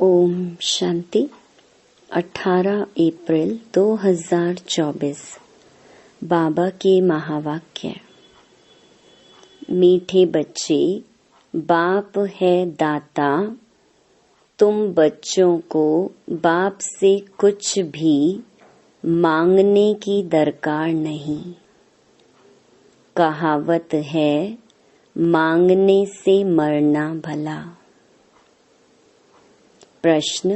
ओम शांति। 18 अप्रैल 2024 बाबा के महावाक्य। मीठे बच्चे, बाप है दाता। तुम बच्चों को बाप से कुछ भी मांगने की दरकार नहीं। कहावत है, मांगने से मरना भला। प्रश्न,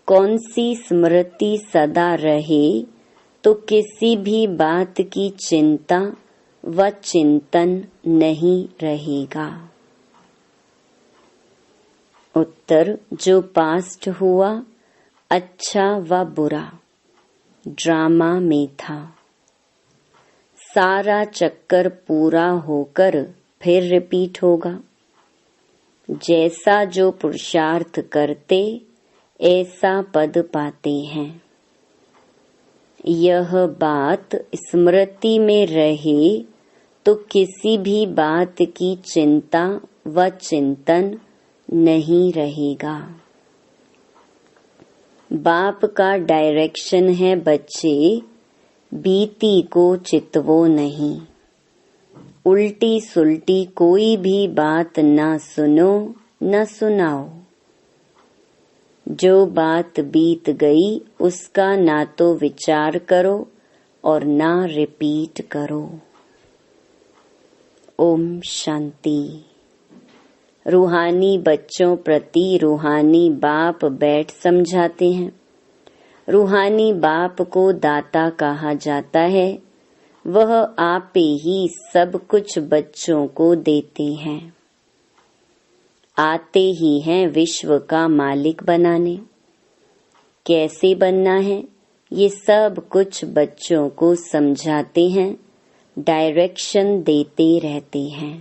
कौन सी स्मृति सदा रहे तो किसी भी बात की चिंता व चिंतन नहीं रहेगा। उत्तर, जो पास्ट हुआ अच्छा व बुरा ड्रामा में था। सारा चक्कर पूरा होकर फिर रिपीट होगा। जैसा जो पुरुषार्थ करते ऐसा पद पाते हैं। यह बात स्मृति में रहे तो किसी भी बात की चिंता व चिंतन नहीं रहेगा। बाप का डायरेक्शन है, बच्चे बीती को चितवो नहीं। उल्टी सुल्टी कोई भी बात न सुनो न सुनाओ। जो बात बीत गई उसका ना तो विचार करो और ना रिपीट करो। ओम शांति। रूहानी बच्चों प्रति रूहानी बाप बैठ समझाते हैं। रूहानी बाप को दाता कहा जाता है। वह आप ही सब कुछ बच्चों को देते हैं। आते ही हैं विश्व का मालिक बनाने। कैसे बनना है ये सब कुछ बच्चों को समझाते हैं, डायरेक्शन देते रहते हैं।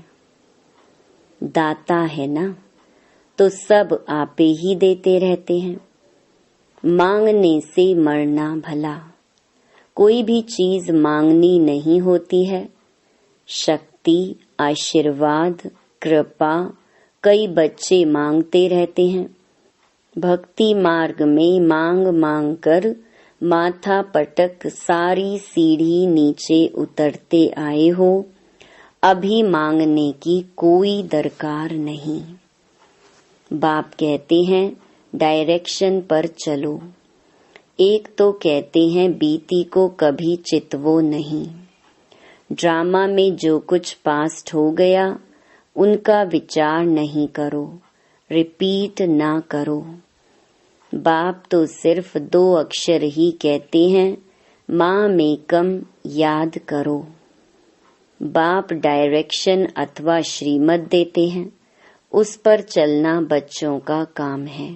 दाता है ना, तो सब आप ही देते रहते हैं। मांगने से मरना भला। कोई भी चीज मांगनी नहीं होती है। शक्ति, आशीर्वाद, कृपा कई बच्चे मांगते रहते हैं। भक्ति मार्ग में मांग मांग कर माथा पटक सारी सीढ़ी नीचे उतरते आए हो। अभी मांगने की कोई दरकार नहीं। बाप कहते हैं डायरेक्शन पर चलो। एक तो कहते हैं बीती को कभी चितवो नहीं। ड्रामा में जो कुछ पास्ट हो गया उनका विचार नहीं करो, रिपीट ना करो। बाप तो सिर्फ 2 अक्षर ही कहते हैं, माँ मेकम याद करो। बाप डायरेक्शन अथवा श्रीमत देते हैं, उस पर चलना बच्चों का काम है।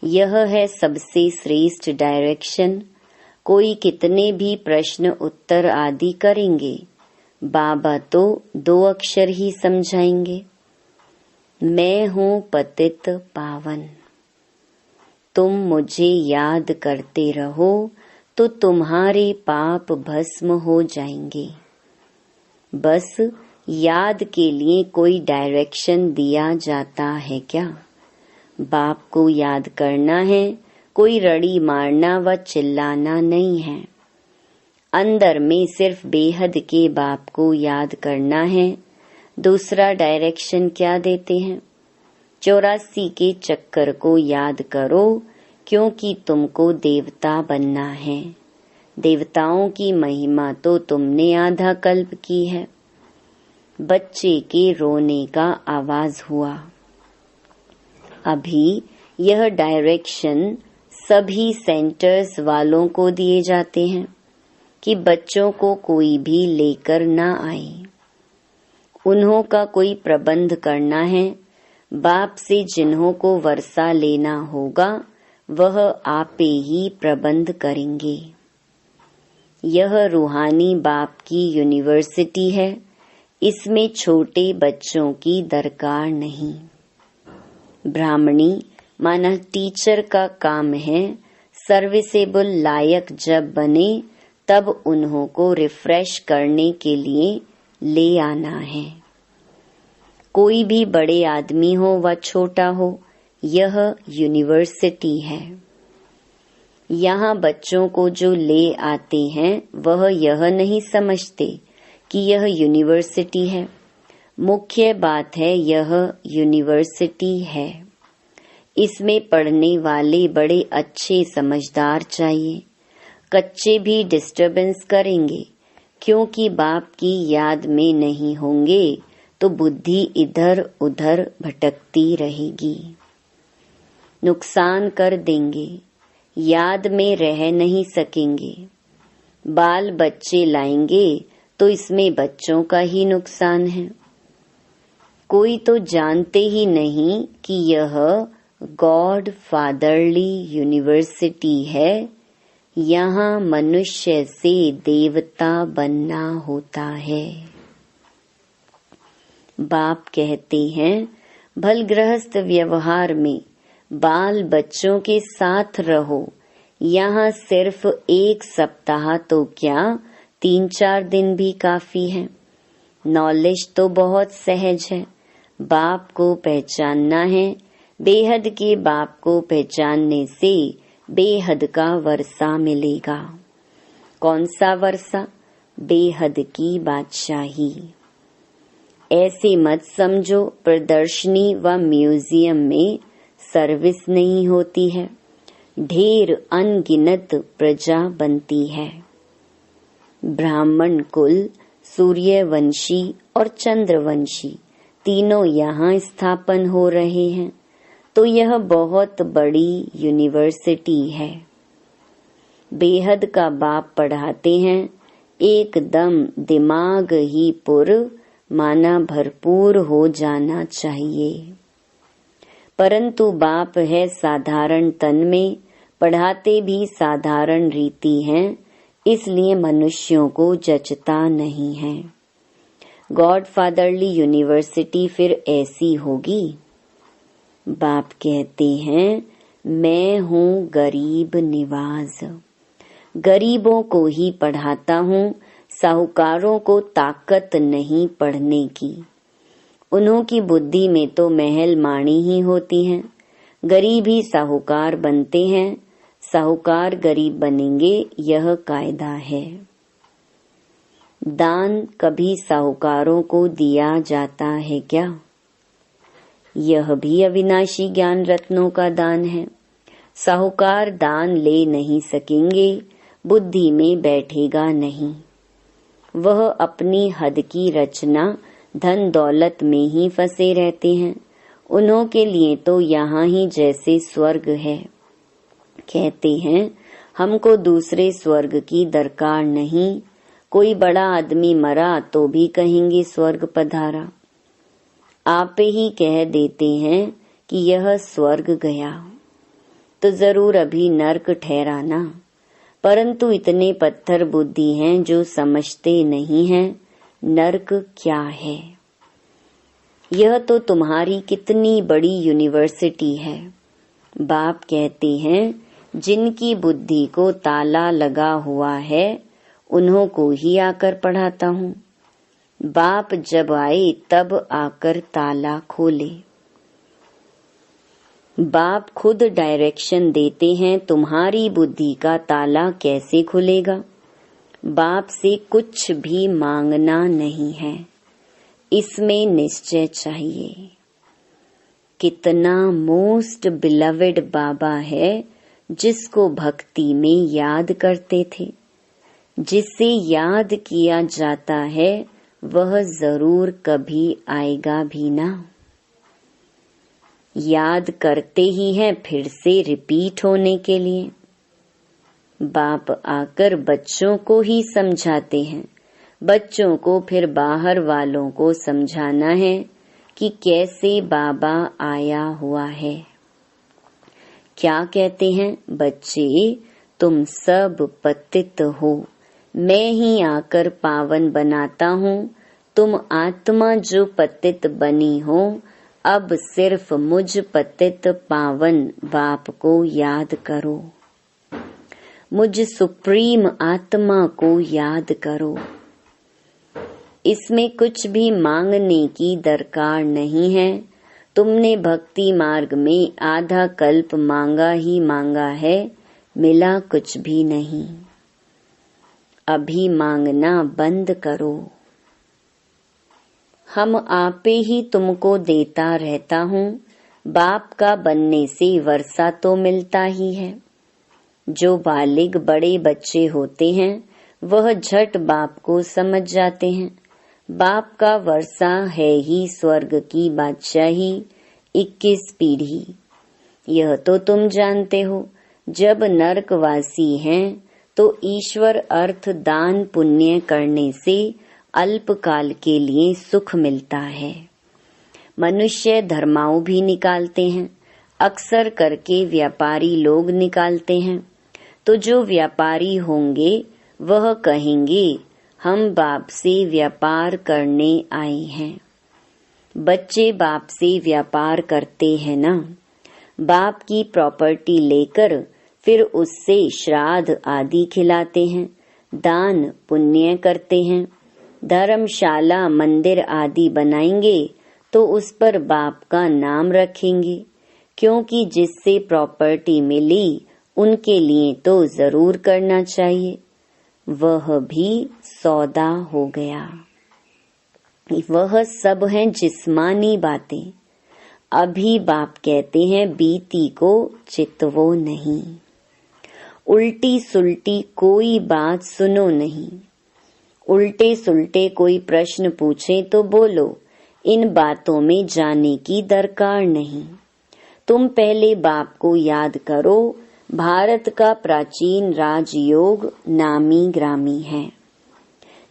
यह है सबसे श्रेष्ठ डायरेक्शन। कोई कितने भी प्रश्न उत्तर आदि करेंगे, बाबा तो 2 अक्षर ही समझाएंगे। मैं हूँ पतित पावन। तुम मुझे याद करते रहो तो तुम्हारे पाप भस्म हो जाएंगे। बस याद के लिए कोई डायरेक्शन दिया जाता है क्या? बाप को याद करना है, कोई रड़ी मारना व चिल्लाना नहीं है। अंदर में सिर्फ बेहद के बाप को याद करना है। दूसरा डायरेक्शन क्या देते हैं? 84 के चक्कर को याद करो, क्योंकि तुमको देवता बनना है। देवताओं की महिमा तो तुमने आधा कल्प की है। बच्चे के रोने का आवाज हुआ। अभी यह डायरेक्शन सभी सेंटर्स वालों को दिए जाते हैं कि बच्चों को कोई भी लेकर ना आए। उन्हों का कोई प्रबंध करना है। बाप से जिन्हों को वर्षा लेना होगा वह आप ही प्रबंध करेंगे। यह रूहानी बाप की यूनिवर्सिटी है। इसमें छोटे बच्चों की दरकार नहीं। ब्राह्मणी माना टीचर का काम है सर्विसेबल लायक जब बने तब उन्हों को रिफ्रेश करने के लिए ले आना है। कोई भी बड़े आदमी हो व छोटा हो, यह यूनिवर्सिटी है। यहाँ बच्चों को जो ले आते हैं वह यह नहीं समझते कि यह यूनिवर्सिटी है। मुख्य बात है यह यूनिवर्सिटी है। इसमें पढ़ने वाले बड़े अच्छे समझदार चाहिए। कच्चे भी डिस्टर्बेंस करेंगे, क्योंकि बाप की याद में नहीं होंगे तो बुद्धि इधर उधर भटकती रहेगी, नुकसान कर देंगे, याद में रह नहीं सकेंगे। बाल बच्चे लाएंगे तो इसमें बच्चों का ही नुकसान है। कोई तो जानते ही नहीं कि यह गॉड फादरली यूनिवर्सिटी है। यहाँ मनुष्य से देवता बनना होता है। बाप कहते हैं भल गृहस्थ व्यवहार में बाल बच्चों के साथ रहो। यहाँ सिर्फ 1 सप्ताह तो क्या 3-4 दिन भी काफी है। नॉलेज तो बहुत सहज है। बाप को पहचानना है। बेहद के बाप को पहचानने से बेहद का वर्षा मिलेगा। कौन सा वर्षा? बेहद की बादशाही। ऐसे मत समझो प्रदर्शनी व म्यूजियम में सर्विस नहीं होती है। ढेर अनगिनत प्रजा बनती है। ब्राह्मण कुल, सूर्यवंशी और चंद्रवंशी तीनों यहाँ स्थापन हो रहे हैं, तो यह बहुत बड़ी यूनिवर्सिटी है। बेहद का बाप पढ़ाते हैं। एकदम दिमाग ही पूर्ण माना भरपूर हो जाना चाहिए। परंतु बाप है साधारण तन में, पढ़ाते भी साधारण रीति हैं, इसलिए मनुष्यों को जचता नहीं है। गॉड फादरली यूनिवर्सिटी फिर ऐसी होगी। बाप कहते हैं मैं हूँ गरीब निवाज। गरीबों को ही पढ़ाता हूँ, साहूकारों को ताकत नहीं पढ़ने की। उन्हों की बुद्धि में तो महल माणी ही होती हैं। गरीब ही साहूकार बनते हैं, साहूकार गरीब बनेंगे, यह कायदा है। दान कभी साहूकारों को दिया जाता है क्या? यह भी अविनाशी ज्ञान रत्नों का दान है। साहूकार दान ले नहीं सकेंगे, बुद्धि में बैठेगा नहीं। वह अपनी हद की रचना धन दौलत में ही फंसे रहते हैं। उन्हों के लिए तो यहाँ ही जैसे स्वर्ग है। कहते हैं हमको दूसरे स्वर्ग की दरकार नहीं। कोई बड़ा आदमी मरा तो भी कहेंगे स्वर्ग पधारा। आप ही कह देते हैं कि यह स्वर्ग गया, तो जरूर अभी नर्क ठहराना। परंतु इतने पत्थर बुद्धि हैं जो समझते नहीं हैं नर्क क्या है। यह तो तुम्हारी कितनी बड़ी यूनिवर्सिटी है। बाप कहते हैं जिनकी बुद्धि को ताला लगा हुआ है उन्हों को ही आकर पढ़ाता हूँ। बाप जब आए तब आकर ताला खोले। बाप खुद डायरेक्शन देते हैं, तुम्हारी बुद्धि का ताला कैसे खुलेगा। बाप से कुछ भी मांगना नहीं है, इसमें निश्चय चाहिए। कितना मोस्ट बिलवेड बाबा है जिसको भक्ति में याद करते थे। जिसे याद किया जाता है वह जरूर कभी आएगा भी ना। याद करते ही हैं फिर से रिपीट होने के लिए। बाप आकर बच्चों को ही समझाते हैं। बच्चों को फिर बाहर वालों को समझाना है कि कैसे बाबा आया हुआ है। क्या कहते हैं बच्चे, तुम सब पतित हो, मैं ही आकर पावन बनाता हूँ। तुम आत्मा जो पतित बनी हो, अब सिर्फ मुझ पतित पावन बाप को याद करो। मुझ सुप्रीम आत्मा को याद करो। इसमें कुछ भी मांगने की दरकार नहीं है। तुमने भक्ति मार्ग में आधा कल्प मांगा ही मांगा है, मिला कुछ भी नहीं। अभी मांगना बंद करो। हम आपे ही तुमको देता रहता हूँ। बाप का बनने से वर्षा तो मिलता ही है। जो बालिग बड़े बच्चे होते हैं वह झट बाप को समझ जाते हैं। बाप का वर्षा है ही स्वर्ग की बादशाही, 21 पीढ़ी। यह तो तुम जानते हो। जब नरकवासी हैं तो ईश्वर अर्थ दान पुण्य करने से अल्पकाल के लिए सुख मिलता है। मनुष्य धर्माओं भी निकालते हैं, अक्सर करके व्यापारी लोग निकालते हैं। तो जो व्यापारी होंगे वह कहेंगे हम बाप से व्यापार करने आए हैं। बच्चे बाप से व्यापार करते हैं ना। बाप की प्रॉपर्टी लेकर फिर उससे श्राद्ध आदि खिलाते हैं, दान पुण्य करते हैं। धर्मशाला मंदिर आदि बनाएंगे तो उस पर बाप का नाम रखेंगे, क्योंकि जिससे प्रॉपर्टी मिली उनके लिए तो जरूर करना चाहिए। वह भी सौदा हो गया। वह सब हैं जिस्मानी बातें। अभी बाप कहते हैं बीती को चितवो नहीं। उल्टी सुल्टी कोई बात सुनो नहीं। उल्टे सुल्टे कोई प्रश्न पूछे तो बोलो इन बातों में जाने की दरकार नहीं। तुम पहले बाप को याद करो। भारत का प्राचीन राजयोग नामी ग्रामी है।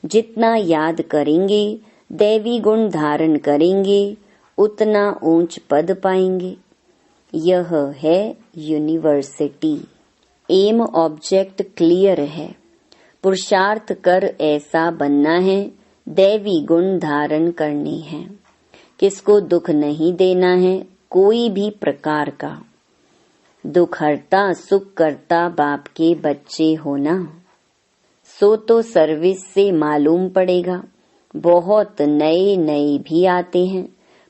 जितना याद करेंगे, दैवी गुण धारण करेंगे, उतना ऊंच पद पाएंगे। यह है यूनिवर्सिटी। एम ऑब्जेक्ट क्लियर है। पुरुषार्थ कर ऐसा बनना है, दैवी गुण धारण करने हैं। किसको दुख नहीं देना है कोई भी प्रकार का। दुख हरता सुख करता बाप के बच्चे होना, सो तो सर्विस से मालूम पड़ेगा। बहुत नए नए भी आते हैं।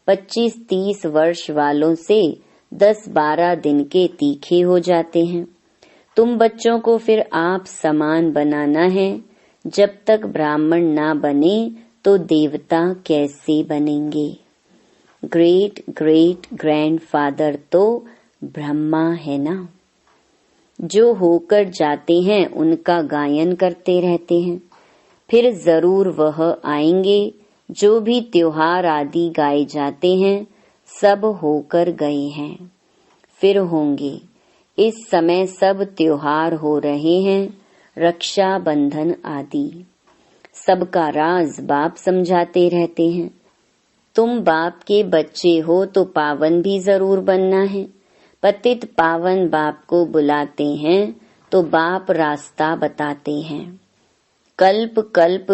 25-30 वर्ष वालों से 10-12 दिन के तीखे हो जाते हैं। तुम बच्चों को फिर आप समान बनाना है। जब तक ब्राह्मण ना बने तो देवता कैसे बनेंगे। ग्रेट ग्रेट ग्रैंडफादर तो ब्रह्मा है ना। जो होकर जाते हैं उनका गायन करते रहते हैं। फिर जरूर वह आएंगे। जो भी त्योहार आदि गाए जाते हैं सब होकर गए हैं, फिर होंगे। इस समय सब त्योहार हो रहे हैं, रक्षा बंधन आदि। सबका राज बाप समझाते रहते हैं। तुम बाप के बच्चे हो तो पावन भी जरूर बनना है। पतित पावन बाप को बुलाते हैं तो बाप रास्ता बताते हैं। कल्प कल्प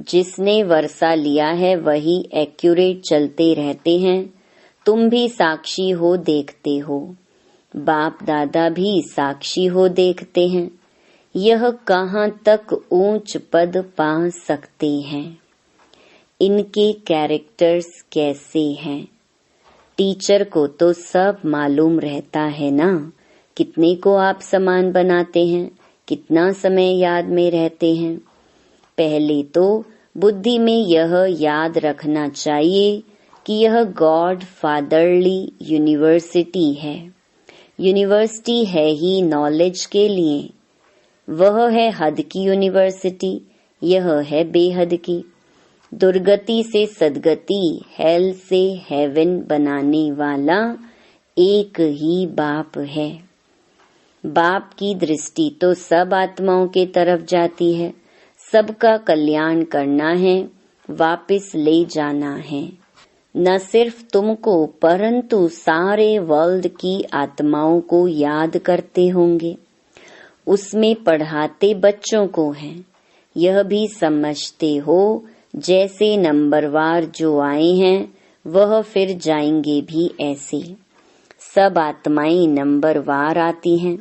जिसने वर्षा लिया है वही एक्यूरेट चलते रहते हैं। तुम भी साक्षी हो, देखते हो। बाप दादा भी साक्षी हो, देखते हैं। यह कहाँ तक ऊंच पद पा सकते हैं। इनके कैरेक्टर्स कैसे हैं। टीचर को तो सब मालूम रहता है ना। कितने को आप समान बनाते हैं, कितना समय याद में रहते हैं। पहले तो बुद्धि में यह याद रखना चाहिए कि यह गॉड फादरली यूनिवर्सिटी है। यूनिवर्सिटी है ही नॉलेज के लिए। वह है हद की यूनिवर्सिटी, यह है बेहद की। दुर्गति से सदगति, हेल से हेवन बनाने वाला एक ही बाप है। बाप की दृष्टि तो सब आत्माओं के तरफ जाती है। सबका कल्याण करना है, वापस ले जाना है। न सिर्फ तुमको परंतु सारे वर्ल्ड की आत्माओं को याद करते होंगे। उसमें पढ़ाते बच्चों को हैं। यह भी समझते हो जैसे नंबरवार जो आए हैं वह फिर जाएंगे भी ऐसे। सब आत्माएं नंबरवार आती हैं।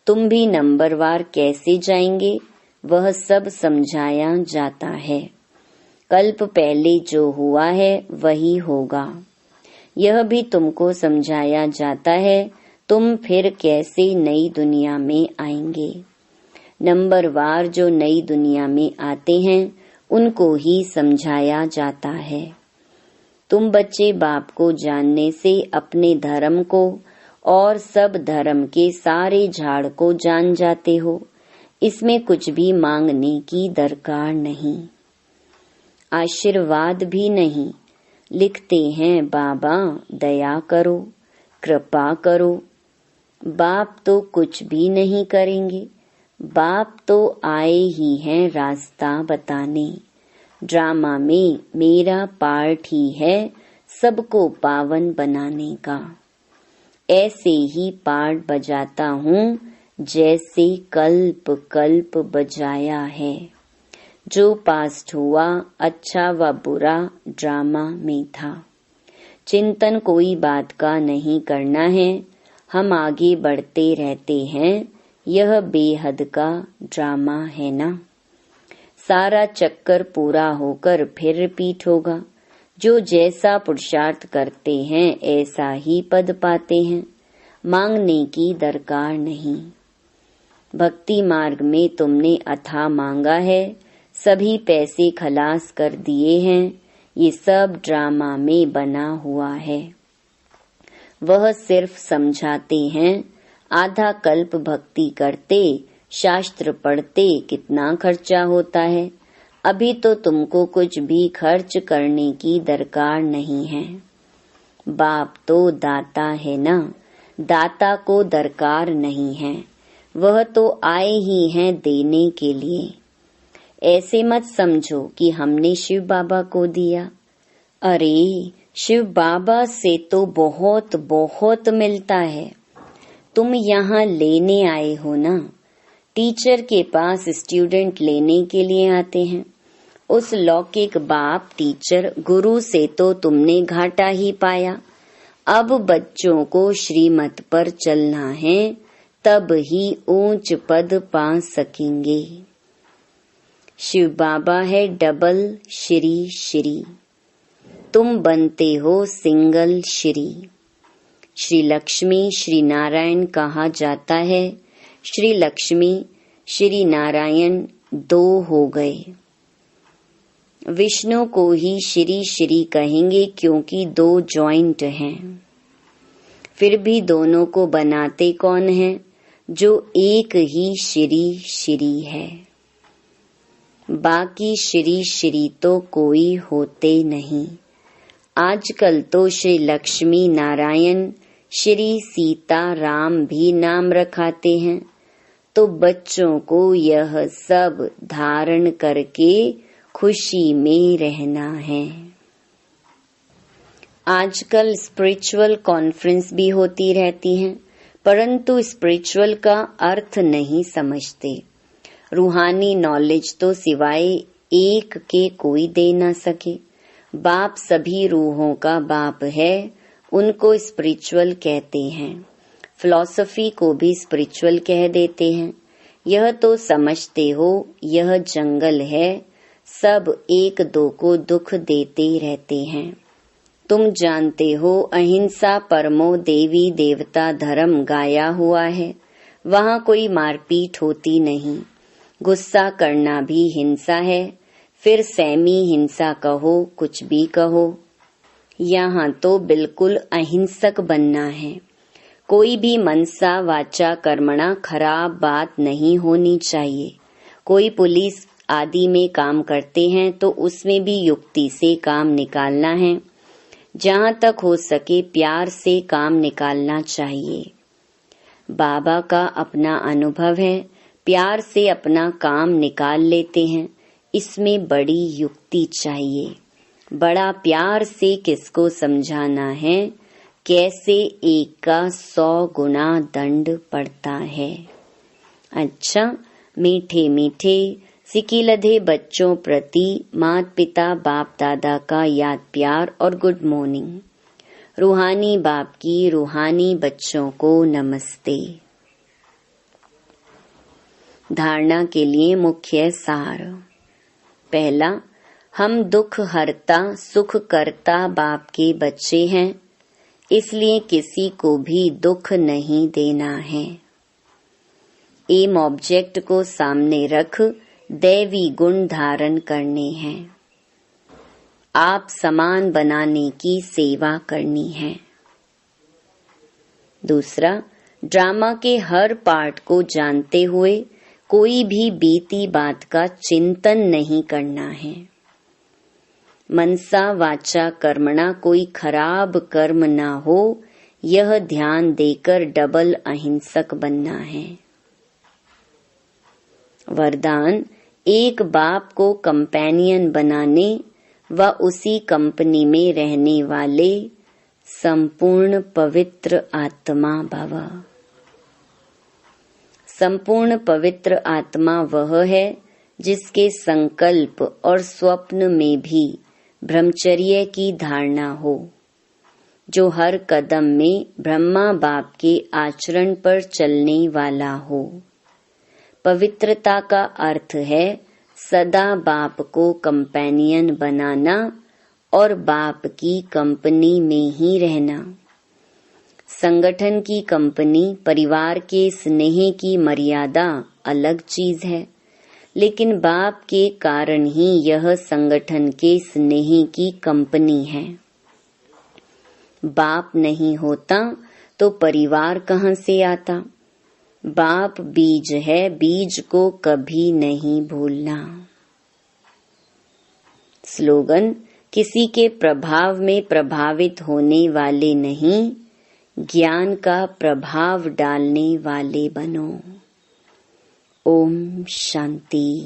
तुम भी नंबरवार कैसे जाएंगे वह सब समझाया जाता है। कल्प पहले जो हुआ है वही होगा। यह भी तुमको समझाया जाता है तुम फिर कैसे नई दुनिया में आएंगे। नंबरवार जो नई दुनिया में आते हैं उनको ही समझाया जाता है। तुम बच्चे बाप को जानने से अपने धर्म को और सब धर्म के सारे झाड़ को जान जाते हो। इसमें कुछ भी मांगने की दरकार नहीं, आशीर्वाद भी नहीं। लिखते हैं बाबा दया करो, कृपा करो। बाप तो कुछ भी नहीं करेंगे, बाप तो आए ही हैं रास्ता बताने। ड्रामा में मेरा पार्ट ही है सबको पावन बनाने का। ऐसे ही पार्ट बजाता हूँ जैसे कल्प कल्प बजाया है। जो पास्ट हुआ अच्छा व बुरा ड्रामा में था। चिंतन कोई बात का नहीं करना है, हम आगे बढ़ते रहते हैं। यह बेहद का ड्रामा है ना। सारा चक्कर पूरा होकर फिर रिपीट होगा। जो जैसा पुरुषार्थ करते हैं ऐसा ही पद पाते हैं। मांगने की दरकार नहीं। भक्ति मार्ग में तुमने अथाह मांगा है, सभी पैसे खलास कर दिए हैं। ये सब ड्रामा में बना हुआ है। वह सिर्फ समझाते हैं। आधा कल्प भक्ति करते, शास्त्र पढ़ते कितना खर्चा होता है। अभी तो तुमको कुछ भी खर्च करने की दरकार नहीं है। बाप तो दाता है ना, दाता को दरकार नहीं है। वह तो आए ही हैं देने के लिए। ऐसे मत समझो कि हमने शिव बाबा को दिया। अरे शिव बाबा से तो बहुत बहुत मिलता है। तुम यहाँ लेने आए हो ना। टीचर के पास स्टूडेंट लेने के लिए आते हैं। उस लौकिक बाप टीचर गुरु से तो तुमने घाटा ही पाया। अब बच्चों को श्रीमत पर चलना है, तब ही ऊंच पद पा सकेंगे। शिव बाबा है डबल श्री श्री, तुम बनते हो सिंगल श्री। श्री लक्ष्मी श्री नारायण कहा जाता है। श्री लक्ष्मी श्री नारायण दो हो गए। विष्णु को ही श्री श्री कहेंगे क्योंकि दो जॉइंट हैं। फिर भी दोनों को बनाते कौन है? जो एक ही श्री श्री है। बाकी श्री श्री तो कोई होते नहीं। आजकल तो श्री लक्ष्मी नारायण श्री सीता राम भी नाम रखाते हैं। तो बच्चों को यह सब धारण करके खुशी में रहना है। आजकल स्पिरिचुअल कॉन्फ्रेंस भी होती रहती हैं, परंतु स्पिरिचुअल का अर्थ नहीं समझते। रूहानी नॉलेज तो सिवाय एक के कोई दे ना सके। बाप सभी रूहों का बाप है, उनको स्पिरिचुअल कहते हैं। फिलॉसफी को भी स्पिरिचुअल कह देते हैं। यह तो समझते हो यह जंगल है, सब एक दो को दुख देते रहते हैं। तुम जानते हो अहिंसा परमो देवी देवता धर्म गाया हुआ है। वहाँ कोई मारपीट होती नहीं। गुस्सा करना भी हिंसा है। फिर सेमी हिंसा कहो, कुछ भी कहो। यहाँ तो बिल्कुल अहिंसक बनना है। कोई भी मनसा वाचा कर्मणा खराब बात नहीं होनी चाहिए। कोई पुलिस आदि में काम करते हैं तो उसमें भी युक्ति से काम निकालना है। जहाँ तक हो सके प्यार से काम निकालना चाहिए। बाबा का अपना अनुभव है, प्यार से अपना काम निकाल लेते हैं। इसमें बड़ी युक्ति चाहिए। बड़ा प्यार से किसको समझाना है, कैसे एक का 100 गुना दंड पड़ता है। अच्छा, मीठे मीठे सिकिलधे बच्चों प्रति माता पिता बाप दादा का याद प्यार और गुड मॉर्निंग। रूहानी बाप की रूहानी बच्चों को नमस्ते। धारणा के लिए मुख्य सार। पहला, हम दुख हरता सुख करता बाप के बच्चे हैं। इसलिए किसी को भी दुख नहीं देना है। एम ऑब्जेक्ट को सामने रख दैवी गुण धारण करने हैं। आप समान बनाने की सेवा करनी है। दूसरा, ड्रामा के हर पार्ट को जानते हुए कोई भी बीती बात का चिंतन नहीं करना है। मनसा वाचा कर्मणा कोई खराब कर्म ना हो, यह ध्यान देकर डबल अहिंसक बनना है। वरदान, एक बाप को कंपेनियन बनाने व उसी कंपनी में रहने वाले संपूर्ण पवित्र आत्मा भव। संपूर्ण पवित्र आत्मा वह है जिसके संकल्प और स्वप्न में भी ब्रह्मचर्य की धारणा हो, जो हर कदम में ब्रह्मा बाप के आचरण पर चलने वाला हो। पवित्रता का अर्थ है सदा बाप को कंपेनियन बनाना और बाप की कंपनी में ही रहना। संगठन की कंपनी, परिवार के स्नेह की मर्यादा अलग चीज है, लेकिन बाप के कारण ही यह संगठन के स्नेह की कंपनी है। बाप नहीं होता तो परिवार कहाँ से आता। बाप बीज है, बीज को कभी नहीं भूलना। स्लोगन, किसी के प्रभाव में प्रभावित होने वाले नहीं, ज्ञान का प्रभाव डालने वाले बनो। ओम शांति।